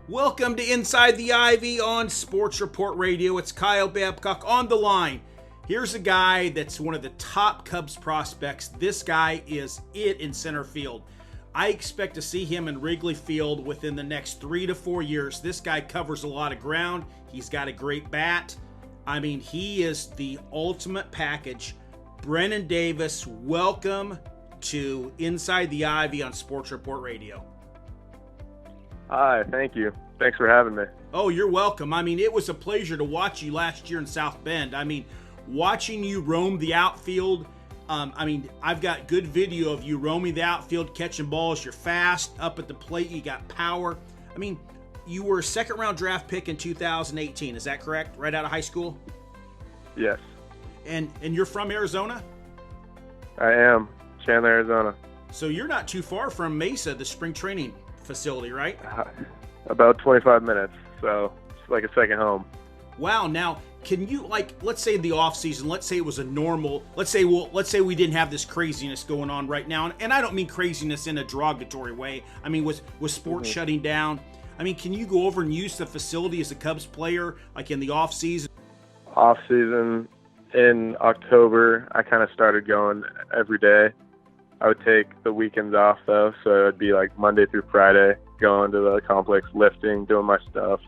Welcome to Inside the Ivy on Sports Report Radio. It's Kyle Babcock on the line. Here's a guy that's one of the top Cubs prospects. This guy is it in center field. I expect to see him in Wrigley Field within the next 3 to 4 years. This guy covers a lot of ground. He's got a great bat. I mean, he is the ultimate package. Brennen Davis, welcome to Inside the Ivy on Sports Report Radio. Hi, thank you. Thanks for having me. Oh, you're welcome. I mean, it was a pleasure to watch you last year in South Bend. I mean, watching you roam the outfield, I've got good video of you roaming the outfield, catching balls. You're fast, up at the plate, you got power. I mean, you were a second-round draft pick in 2018. Is that correct? Right out of high school? Yes. And you're from Arizona? I am. Chandler, Arizona. So you're not too far from Mesa, the spring training facility, right? About 25 minutes, so it's like a second home. Wow. Now, can you, let's say the off season, let's say it was a normal, let's say we didn't have this craziness going on right now, and I don't mean craziness in a derogatory way. I mean, with sports shutting down. I mean, can you go over and use the facility as a Cubs player, like in the off season? Off season, in October, I kind of started going every day. I would take the weekends off, though, so it'd be like Monday through Friday, going to the complex, lifting, doing my stuff,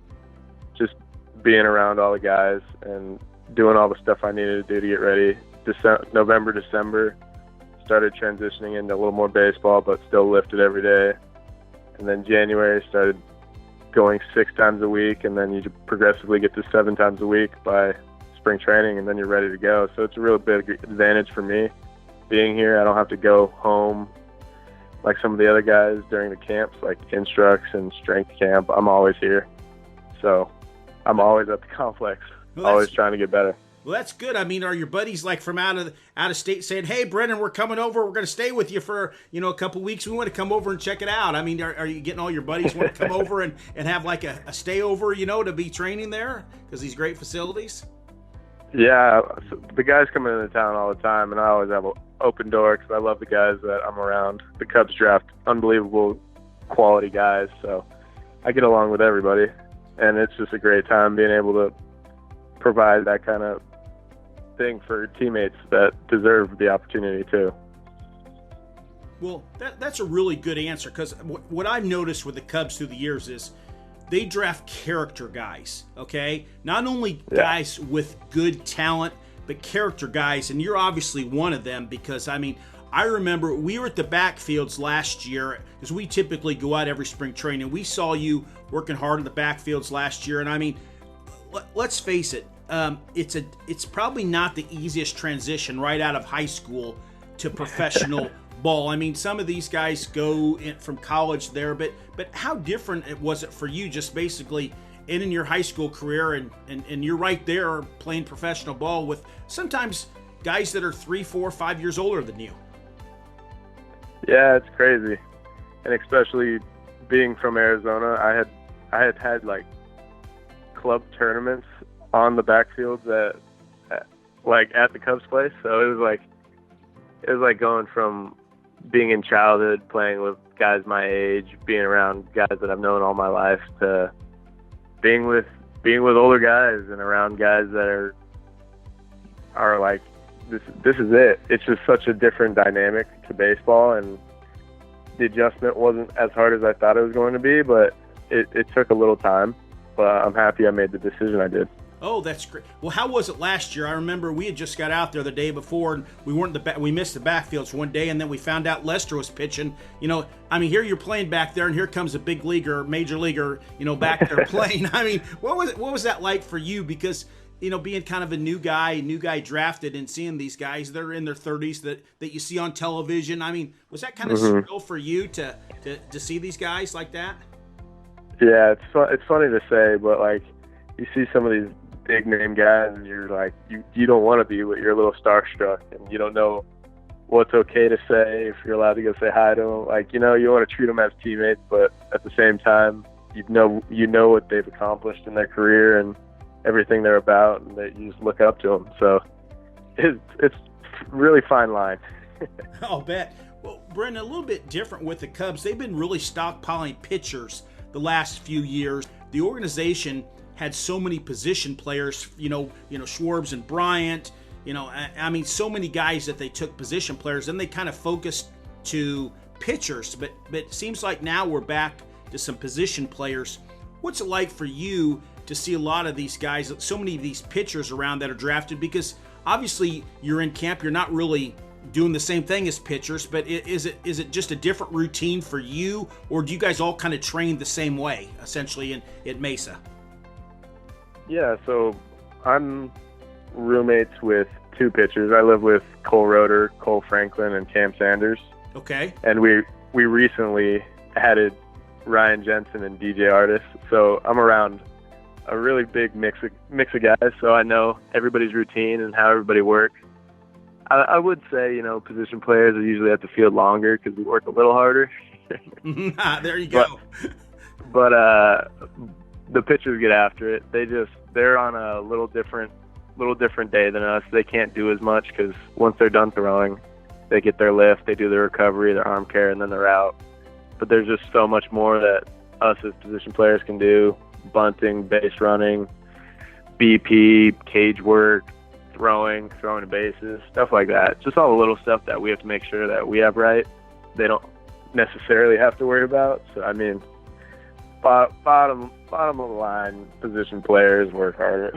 just being around all the guys and doing all the stuff I needed to do to get ready. November, December, started transitioning into a little more baseball, but still lifted every day. And then January, started going 6 times a week, and then you progressively get to 7 times a week by spring training, and then you're ready to go. So it's a real big advantage for me being here. I don't have to go home like some of the other guys during the camps, like instructs and strength camp. I'm always here. So I'm always at the complex, always trying to get better. Well, that's good. I mean, are your buddies like from out of state saying, "Hey, Brennen, we're coming over. We're going to stay with you for, a couple weeks. We want to come over and check it out." I mean, are you getting all your buddies want to come over and have like a stay over, to be training there because these great facilities? Yeah, the guys come into town all the time, and I always have an open door because I love the guys that I'm around. The Cubs draft unbelievable quality guys, so I get along with everybody, and it's just a great time being able to provide that kind of thing for teammates that deserve the opportunity too. Well, that's a really good answer, because what I've noticed with the Cubs through the years is they draft character guys, okay? Not only guys with good talent, but character guys, and you're obviously one of them because, I remember we were at the backfields last year because we typically go out every spring training. We saw you working hard in the backfields last year, and let's face it, it's probably not the easiest transition right out of high school to professional ball. Some of these guys go from college there, but how different was it for you just basically in your high school career and you're right there playing professional ball with sometimes guys that are 3, 4, 5 years older than you? Yeah, it's crazy. And especially being from Arizona, I had like club tournaments on the backfields at the Cubs place. So it was like going from being in childhood, playing with guys my age, being around guys that I've known all my life, to being with older guys and around guys that are like, this is it. It's just such a different dynamic to baseball, and the adjustment wasn't as hard as I thought it was going to be, but it took a little time. But I'm happy I made the decision I did. Oh, that's great. Well, how was it last year? I remember we had just got out there the day before, and we missed the backfields one day, and then we found out Lester was pitching. Here you're playing back there, and here comes a big leaguer, major leaguer, back there playing. What was that like for you? Because being kind of a new guy drafted, and seeing these guys that are in their 30s that you see on television. Was that kind of surreal for you to see these guys like that? Yeah, it's funny to say, but you see some of these big name guys, and you're like, you don't want to be, but you're a little starstruck, and you don't know what's okay to say, if you're allowed to go say hi to them. You want to treat them as teammates, but at the same time, you know what they've accomplished in their career and everything they're about, and that you just look up to them. So it's really fine line. I'll bet. Well, Brennen, a little bit different with the Cubs. They've been really stockpiling pitchers the last few years, the organization had so many position players, Schwarbs and Bryant, I mean, so many guys that they took position players, and they kind of focused to pitchers, but it seems like now we're back to some position players. What's it like for you to see a lot of these guys, so many of these pitchers around that are drafted? Because obviously you're in camp, you're not really doing the same thing as pitchers, but is it just a different routine for you, or do you guys all kind of train the same way, essentially, at Mesa? Yeah, so I'm roommates with two pitchers. I live with Cole Roeder, Cole Franklin, and Cam Sanders. Okay. And we recently added Ryan Jensen and DJ Artis. So I'm around a really big mix of guys, so I know everybody's routine and how everybody works. I would say, position players are usually at the field longer because we work a little harder. There you go. But the pitchers get after it. They're on a little different day than us. They can't do as much because once they're done throwing, they get their lift, they do their recovery, their arm care, and then they're out. But there's just so much more that us as position players can do: bunting, base running, BP, cage work, throwing the bases, stuff like that. Just all the little stuff that we have to make sure that we have right. They don't necessarily have to worry about. So, I mean, bottom of the line, position players work harder.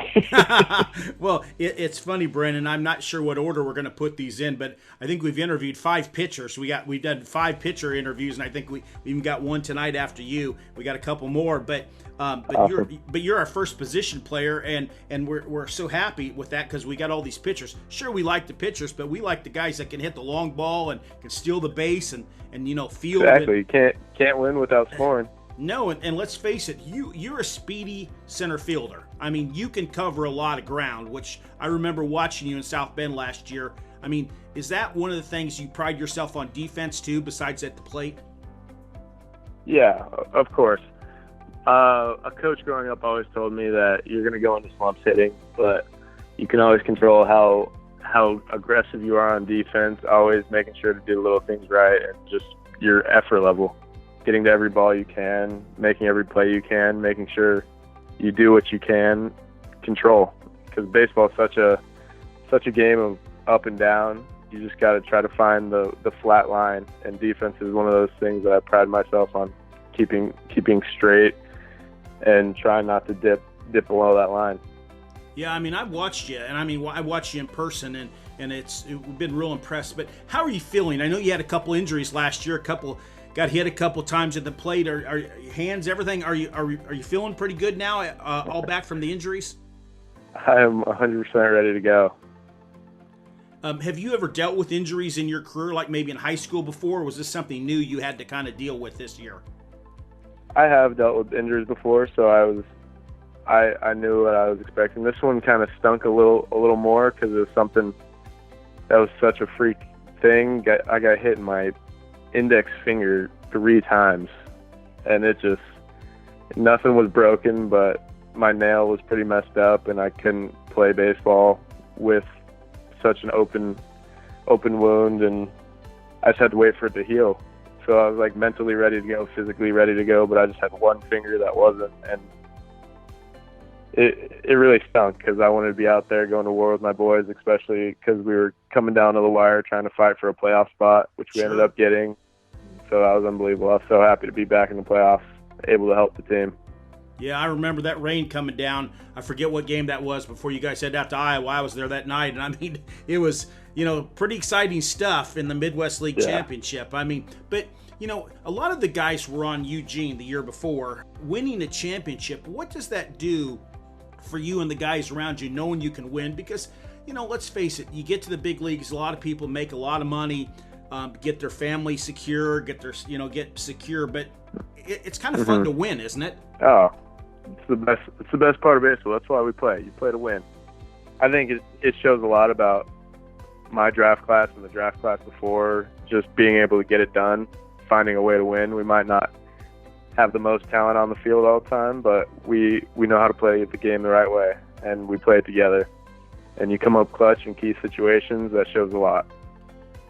Well, it's funny, Brennen. I'm not sure what order we're going to put these in, but I think we've interviewed 5 pitchers. We've done 5 pitcher interviews, and I think we even got one tonight after you. We got a couple more, but Awesome. you're our first position player, and we're so happy with that because we got all these pitchers. Sure, we like the pitchers, but we like the guys that can hit the long ball and can steal the base and field. Exactly. You can't win without scoring. No, and let's face it, you're a speedy center fielder. I mean, you can cover a lot of ground, which I remember watching you in South Bend last year. I mean, is that one of the things you pride yourself on defense too, besides at the plate? Yeah, of course. A coach growing up always told me that you're going to go into slumps hitting, but you can always control how aggressive you are on defense, always making sure to do little things right, and just your effort level. Getting to every ball you can, making every play you can, making sure you do what you can control. Because baseball is such a game of up and down. You just got to try to find the flat line, and defense is one of those things that I pride myself on keeping straight and trying not to dip below that line. Yeah, I mean, I've watched you, and I watched you in person, and we've been real impressed. But how are you feeling? I know you had a couple injuries last year, got hit a couple times at the plate. Are hands, everything? Are you feeling pretty good now? All back from the injuries? I am 100% ready to go. Have you ever dealt with injuries in your career, like maybe in high school before? Or was this something new you had to kind of deal with this year? I have dealt with injuries before, so I knew what I was expecting. This one kind of stunk a little more because it was something that was such a freak thing. I got hit in my index finger 3 times, and nothing was broken, but my nail was pretty messed up, and I couldn't play baseball with such an open wound, and I just had to wait for it to heal. So I was like mentally ready to go, physically ready to go, but I just had one finger that wasn't, and it really stunk because I wanted to be out there going to war with my boys, especially because we were coming down to the wire trying to fight for a playoff spot, which we ended up getting. So that was unbelievable. I was so happy to be back in the playoffs, able to help the team. Yeah, I remember that rain coming down. I forget what game that was before you guys headed out to Iowa. I was there that night, and I mean, it was, pretty exciting stuff in the Midwest League Championship. I mean, but, a lot of the guys were on Eugene the year before. Winning a championship, what does that do for you and the guys around you, knowing you can win? Because, let's face it, you get to the big leagues, a lot of people make a lot of money, get their family secure, get secure, but it's kind of fun to win, isn't it? Oh, it's the best part of baseball. That's why we play. You play to win. I think it shows a lot about my draft class and the draft class before, just being able to get it done, finding a way to win. We might not have the most talent on the field all the time, but we know how to play the game the right way, and we play it together. And you come up clutch in key situations, that shows a lot.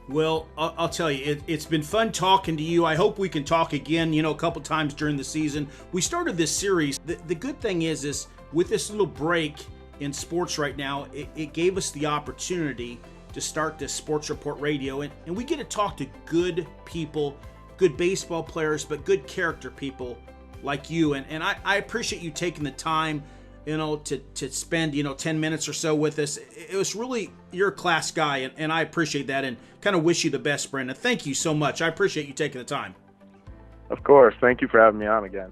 Well, I'll tell you, it's been fun talking to you. I hope we can talk again, a couple times during the season. We started this series. The good thing is with this little break in sports right now, it gave us the opportunity to start this Sports Report Radio, and we get to talk to good people, good baseball players, but good character people like you. And I appreciate you taking the time, to spend, 10 minutes or so with us. It was really, you're a class guy, and I appreciate that, and kind of wish you the best, Brennen. Thank you so much. I appreciate you taking the time. Of course. Thank you for having me on again.